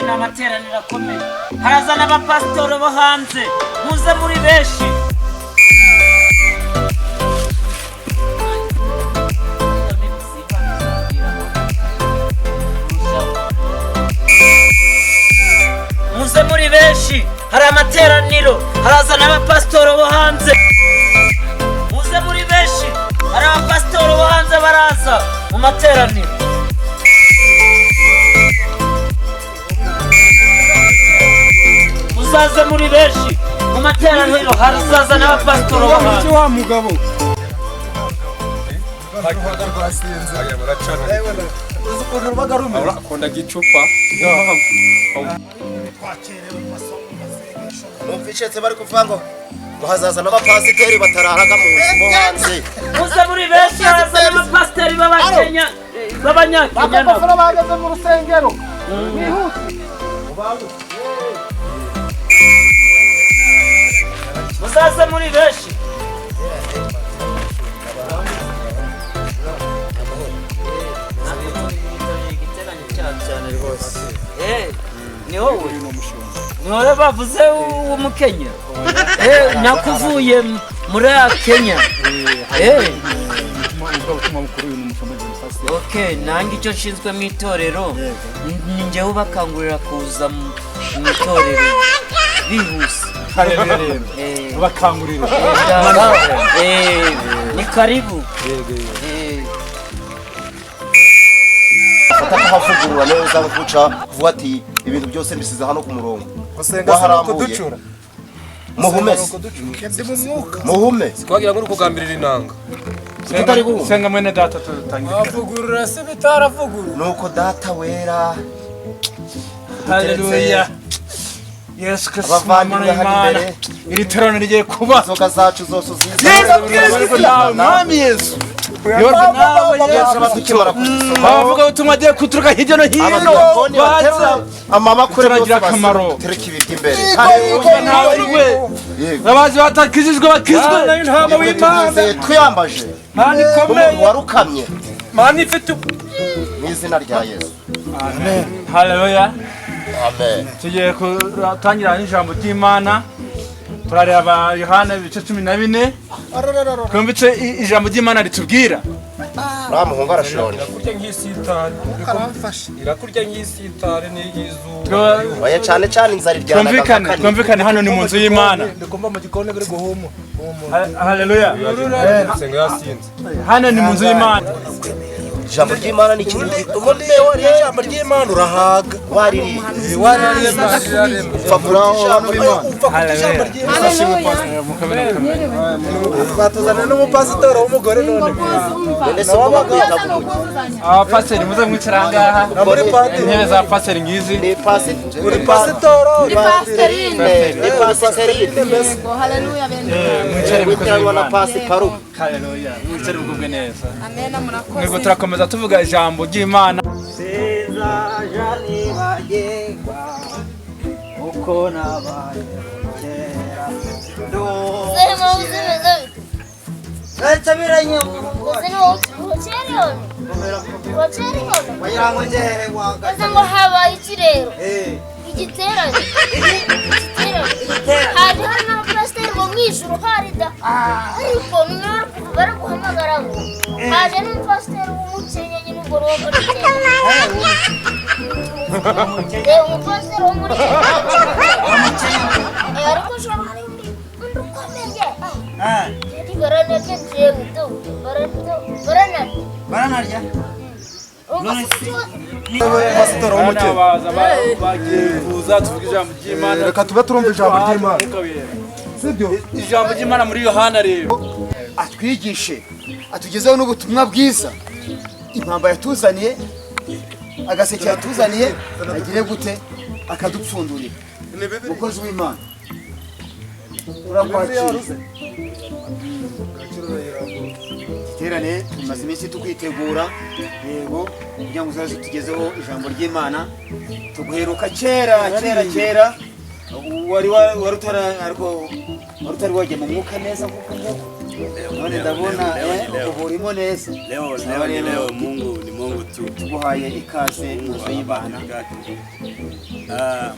benshi n'amateraniro akomeye haraza n'abapasitoro bo hanze muze muri benshi muze muri benshi hari amateraniro haraza n'abapasitoro bo hanze muze muri benshi hari abapasitoro bo hanze baraza mu materaniro muzaze muri benshi mu materaniro haraza n'abapasitoro bo hanze wa mugabo akunda gicupa numvishetse bari kuvuga ngo hazaza n'abapasiteri batararaga mu nzu bo hanze muze muri benshi haraza n'abapasiteri b'abakenya b'abanyakenya nabo bageze mu rusengero bihute muzaze muri benshi ni wowe bavuze w'umukenya nakuvuye muri Kenya okay nange icyo nshinzwe mu itorero ni njyewe ubakangurira kuza mu itorero bihuse bakangurira ni karibu havugurura neza guca vuga ati ibintu byose bisize hano ku murongo waharambuye muhume twagira ngo urukugambirira inanga tutari bumva senga mwene data tutangira avugurura se bitaravugurura nuko data wera haleluya Yesu Kristo abavandimwe hari imbere iri terano rigiye kuba inzoga zacu zose uzizi mwami Yesu bavuga ubutumwa agiye kuturuka hirya no hino amamakuru turagira akamaro tereka ibiryo imbere abazi batakijijwe bakizwe ntama w'Imana twiyambaje mani komeye warukamye mani ifite mu izina rya Yesu amen haleluya amen tugiye kutangira ijambo ry'Imana turareba Yohana ibice 14 kumbice ijambo ry'Imana ritubwira muhungu arashonje irakurya nk'isitari irakurya nk'isitari n'iyizuba oya cyane cyane inzara iryana twumvikane hano ni mu nzu y'Imana ndikumva mu gikoni bari guhuma haleluya hano ni mu nzu y'Imana ijambo ry'Imana ni ikintu ubundi wari ijambo ry'Imana urahaga waririye batuzana n'umupasitoro w'umugore none abapasiteri muze mwicara ngaha intebe za pasiteri ngizi ni pasiteri uri pasitoro ni pasiterine haleluya mwicare mukorwa na pasiparu haleluya mwicare mugubwe neza amen murakoze nibwo turakomeza tuvuga ijambo ry'Imana sezajani bagengwa uko nabaye kera Tabiranye ngo habaye ikirero igiterane haje hari n'abapasiteri bo mwijuru harida ariko numero baraguhamagara ngo haje n'umupasiteri w'umukenya nyine ubwo wo muri Kenya umupasiteri wo muri Kenya ariko shobora hari undi ukomeye baranarya jewe tu baranarya pasitoro w'umukenya bagiye kuza tuvuga ijambo ry'Imana reka tube turumva ijambo ry'Imana sibyo ijambo ry'Imana muri Yohana rero atwigishe atugezeho n'ubutumwa bwiza impamba yatuzaniye agaseke yatuzaniye agire gute akadupfundurira umukozi w'Imana urakwakira giterane tumaze iminsi tukwitegura yego kugira ngo uzaze tugezeho ijambo ry'Imana tuguheruka kera wari utari wajya mu mwuka neza kuko None ndabona uburimo neza. Leo Mungu ni Mungu tu. Tuguhaye ikaze muzo y'Imana.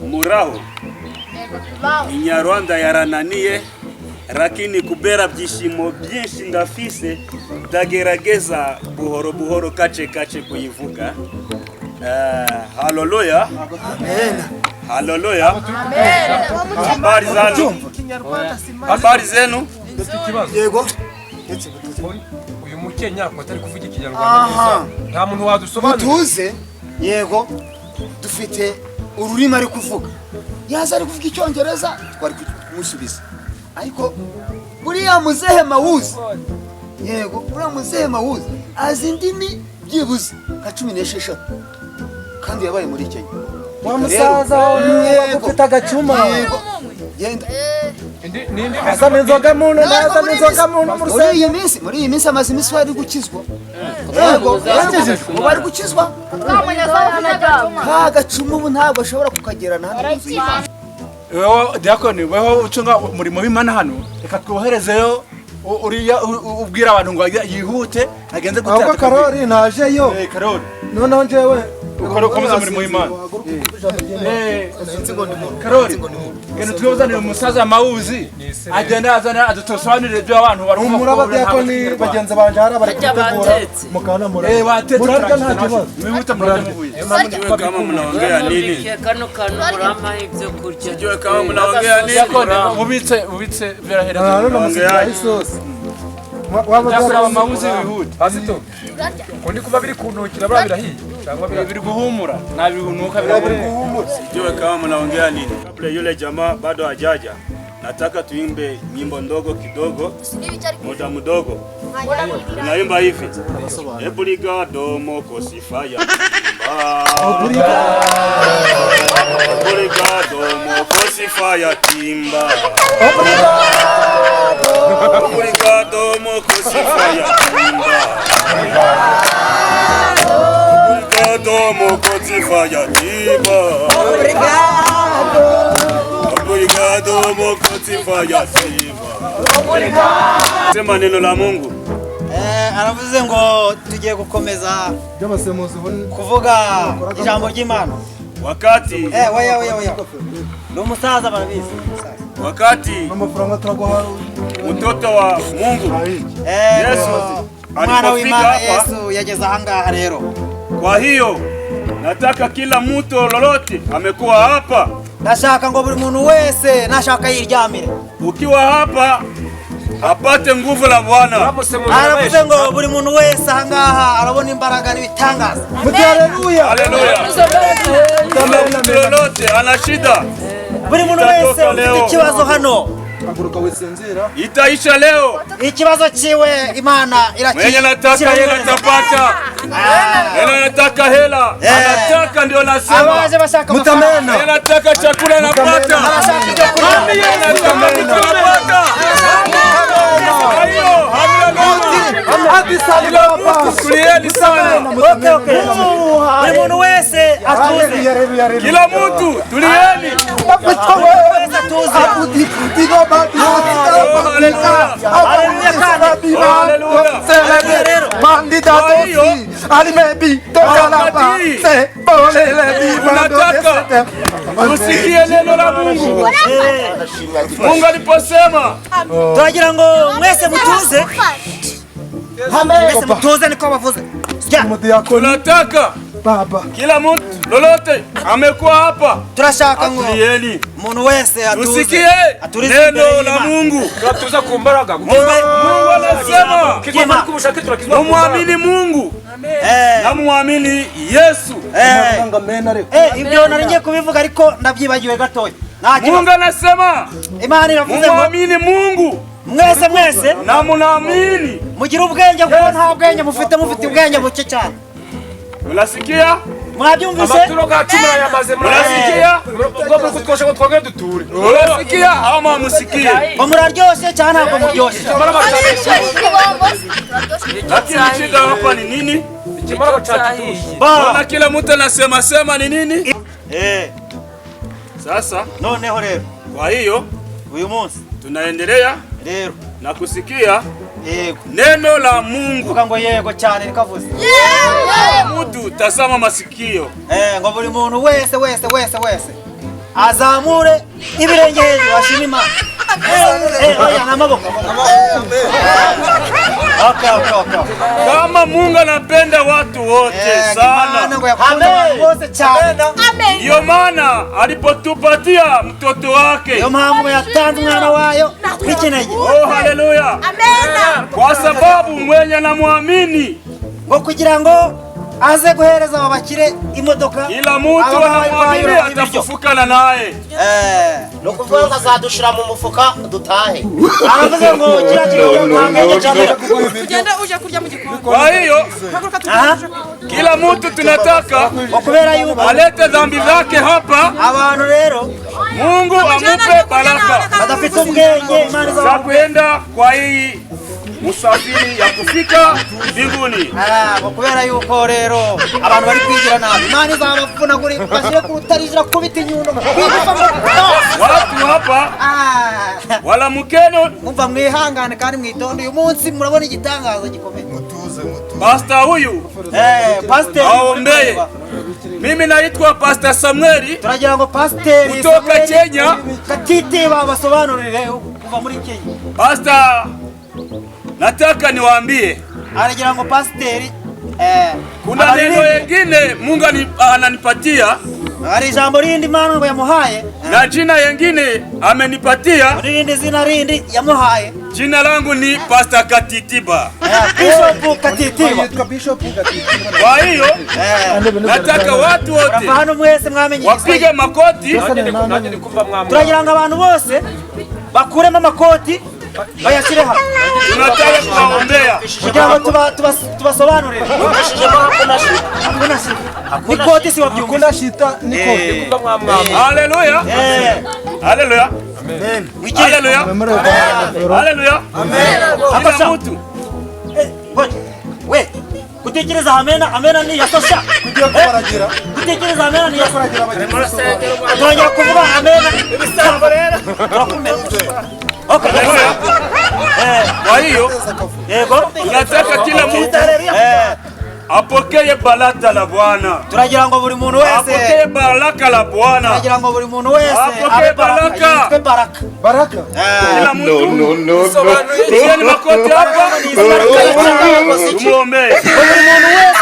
Muraho. Inyarwanda yarananiye lakini kubera byishimo byinshi ndafise ndagerageza buhoro buhoro kace kuyivuga. Haleluya. Amen. Haleluya. Amen. Habari zenu? Yego. Uyu mukenya ko atari kuvuga ikinyarwanda nta muntu wadusobanurira. Mutuze. Yego. Dufite ururimi ari kuvuga. Yaza ari kuvuga icyongereza twari kumusubiza. Ariko buriya muzehe mawuzi. Yego, buriya muzehe mawuzi azi indimi byibuze nka 16 kandi yabaye muri Kenya. Wa musaza ufite agacuma. Yego. Genda. Nindi azana inzoga muntu muri iyi minsi amazi imisi wari gukizwa. Yego, bari gukizwa. Kagacuma ubu ntabwo ashobora kukagerana hano. Wewe diakoni, wewe ucunga umurimo w'Imana hano, reka twoherezeyo uriya ubwira abantu ngo yihute agenze gutaka. Ahubwo Karori najeyo. Karori. Noneho njewe ukora komeza umurimo w'Imana. Karori. Genda twozanira umusaza mawuzi. Agenda azana adutosobanurire byo abantu barumva. Umuraba diakoni bagenze banje hari bari kutegura mukana muri. Watetse nta kibazo. Mwihuta muramuvuye. Sijue kama mnaongea nini. Kano murama ibyo kurya. Sijue kama mnaongea nini. Mubitse birahereza. Mnaongea isosi. Waba mawuzi wihute. Pasito. Kundi kuba biri kuntokira barabirahiye. Cyangwa biri guhumura. Na bihunuka biri guhumura. Sijue kama mnaongea nini. Kabla yule jamaa bado hajaja. Nataka tuimbe nyimbo ndogo kidogo. Muda mdogo. Tunaimba hivi. Obrigado moko sifaya. Obrigado moko sifaya timba. Obrigado moko sifaya timba. Obrigado moko sifaya timba. Obrigado moko sifaya timba. Sema neno la Mungu. Aravuze ngo tugiye gukomeza kuvuga ijambo ry'Imana. Wakati Waya. No musaza barabizi. Wakati mtoto wa Mungu Yesu mwana w'Imana alipofika hapa, Yesu yageze ahangaha rero. Kwa hiyo nataka kila mtu lolote amekuwa hapa. Ndashaka ngo buri muntu wese nashaka yiryamire. Ukiwa hapa apate nguvu la Bwana. Aravuze ngo buri muntu wese ahangaha arabona imbaraga n'ibitangaza. Haleluya. Haleluya. Mtu lolote ana shida. Buri muntu wese ufite ikibazo hano. Aguruka wisinzira. Itaisha leo. Ikibazo ciwe Imana Mwenye nataka hela tapata. Mwenye nataka hela anataka ndio nasema. Abaje bashaka Mutamena. Mwenye nataka chakula napata. Mwenye nataka napata. Hayo Hadi salama. kulieni sana. Okay. Buri muntu wese atuze. Kila mtu tulieni. Usikie neno la Mungu. Mungu aliposema Turagira ngo mwese mutuze. Mwese mutuze niko bavuze. tunataka Baba. kila mtu lolote amekuwa hapa Turashaka ngo tulieni. umuntu wese atuze. Usikie neno la Mungu. Tuza kumbaraga. Mungu anasema mumwamini Mungu na mumwamini Yesu. Ibyo naringiye kubivuga ariko ndabyibagiwe gatoya. Mungu anasema Imana iravuze ngo mumwamini Mungu mwese na munaamini. mugira ubwenge kuko nta bwenge mufite ubwenge buke cyane. Unasikia? Mwabyumvise? Amaturo ga 10 yamaze Unasikia? Ngombwa kutwosha ngo twongere duture. Unasikia ama musikie? Ngo muraryoshe cyane ntabwo muryoshye. Lakini shida hapa ni nini? Ikimara cyatuje. Bwana kila mtu anasema sema ni nini? Sasa Noneho rero kwa hiyo uyu munsi tunaendelea rero na kusikia Yego. Neno la Mungu. Vuga ngo yego cyane rikavuze. Mtu tazama masikio. Ngo buri muntu wese azamure ibirenge hejuru ashima Imana. Oya namaboko. Okay. Kama Mungu anapenda watu wote sana. Amen. Ndio maana alipotupatia mtoto wake. Ndio mpamvu yatanze umwana wayo kwikinege. Oh haleluya. Amen. Kwa sababu mwenye anamwamini ngo kugira ngo aze guhereza abakire imodoka. Kila mtu anamwamini atafufukana naye. No kuvuga azadushira mu mufuka dutahe. Aravuze ngo kira kiro ntangenye cyane. Ugenda uje kurya mu gikoni. Kwa hiyo kila mtu tunataka kubera yuko alete dhambi zake hapa. Abantu rero Mungu amupe baraka. badafite ubwenge Imana za kuenda kwa hii musafiri ya kufika mbinguni. Kubera yuko rero abantu bari kwigira nabi Imana izabafuna kuri bashire ku rutarijira kubita inyundo. Watu hapa wala mukeno mumva mwihangane kandi mwitonde uyu munsi murabona igitangazo gikomeye. Pastor huyu pastor aombeye. Mimi naitwa Pastor Samuel. Turagira ngo pastor kutoka Kenya. Katite babasobanurire kuva muri Kenya. Pastor nataka niwaambie. Aragira ngo pastor kuna neno lingine Mungu ananipatia. Hari jambo rindi Imana ngo yamuhaye. Na jina lingine amenipatia. Rindi zina rindi yamuhaye. Jina langu ni Pastor Katitiba. Bishop Katitiba. Kwa hiyo nataka watu wote wapige makoti. Turagira ngo abantu bose bakuremo makoti bayashire hamwe. Tunataka kuwaombea kugira ngo tubasobanurire. Hakuna shida. Nikoti si wabyumva. Hakuna shida nikoti. Haleluya. Haleluya. Amen. Haleluya. Haleluya. Amen. Kila mtu. We, kutekereza amena ni yasosha. Kugiye kubaragira. Kutekereza amena ni yasosha. Twongera kuvuga amena ibisambo rero. Okay. Kwa hiyo yego tunataka kila mtu apokee baraka la Bwana. Turagira ngo buri muntu wese apokee baraka la Bwana. Turagira ngo buri muntu wese apokee baraka. Baraka. Kila mtu ni makoti hapa. Muombe. Buri muntu wese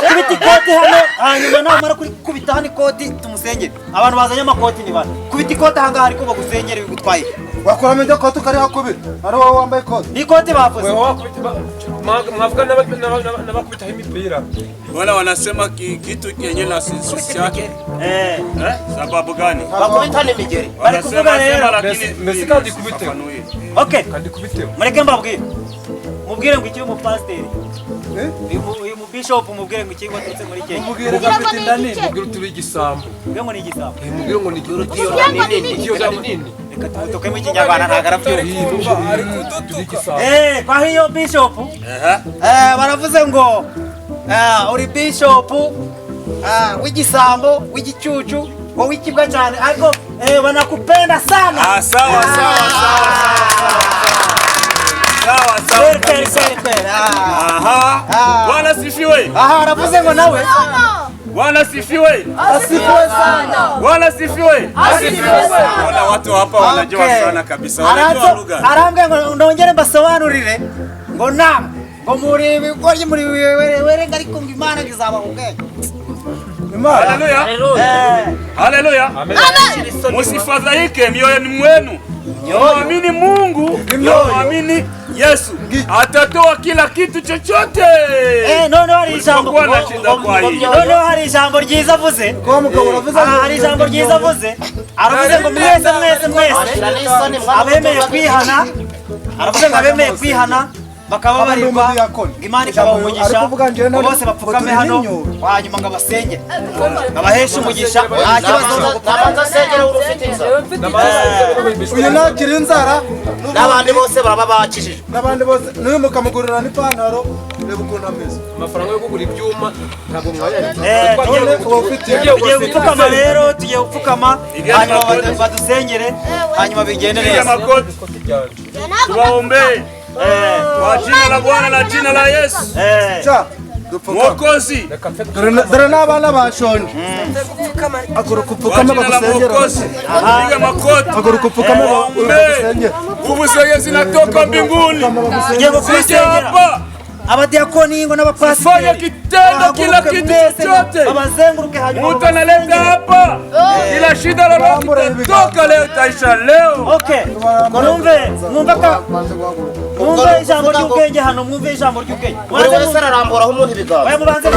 kubita ikoti hano hanyuma namara kubita hano ikoti tumusengere. Abantu bazanye amakoti ni bane. Kubita ikoti hanga hari ko bagusengere bigutwaye. Wakora mende koti kari hakubita. Ari wowe wambaye koti. Ni koti bavuze. Wewe wakubita mwavuga n'abakubita imipira. Wala wanasema kitu kenye na sisi yake. Sababu gani? Bakubita n'imigeri. Bari kuvuga rero Messi kandi kubite. Okay. Kandi kubite. Mureke mbabwire. Mubwire ngo ikiwe mu pastor. Uyu mu bishop mubwire ngo ikiwe tutse muri Kenya. Mubwire gafite ndani. Mubwire turi igisambo. Mubwire ngo ni igisambo. Mubwire ngo ni igisambo. Igisambo nini? Reka tutoke mu Kinyarwanda ntagarabyore. Kwa hiyo bishop. Baravuze ngo uri bishop w'igisambo w'igicucu ngo wikibwa cyane ariko banakupenda sana. Sawa. Bwana sifiwe. Aravuze ngo nawe. Bwana sifiwe. Asifiwe sana. Bwana sifiwe. Asifiwe sana. Wala watu hapa wanajua sana kabisa. Wanajua lugha. Arambwe ngo ndongere mbasobanurire ngo ngo muri bigoryi muri were ngari kumva Imana gizaba ubwenge. Haleluya. Haleluya. Amen. Musifadhaike mioyoni mwenu. Muamini Mungu, muamini Yesu. Atatoa kila kitu chochote. None hari ijambo ryiza avuze. Hari ijambo ryiza avuze. Aravuze ngo mwese abemeye kwihana. Aravuze ngo abemeye kwihana bakaba barirwa Imana ikabamugisha bose bapfukame hano hanyuma ngo abasenge abaheshe umugisha nta kibazo nabanza asengera urufite inzara uyu nakira inzara n'abandi bose baraba bakijije n'abandi bose n'uyu mukamugurira n'ipantaro reba ukuntu ameze amafaranga yo kugura ibyuma ntabwo tugiye gupfukama rero tugiye gupfukama hanyuma badusengere hanyuma bigende neza tuwaombe kwa jina la Bwana na jina la Yesu Mwokozi dore n'abana bashonje aguruka upfukama bagusengera piga makoti aguruka upfukama bagusengera nguvu zinatoka mbinguni zije hapa abadiakoni ngo n'abapasiteri fanya kitendo kila kitu chochote abazenguruke hanyuma mtu analeta hapa ila shida lolote toka leo taisha leo. Okay mwumve ijambo ry'ubwenge hano mwumve ijambo ry'ubwenge buri wese araramburaho umuntu ibiganza mubanze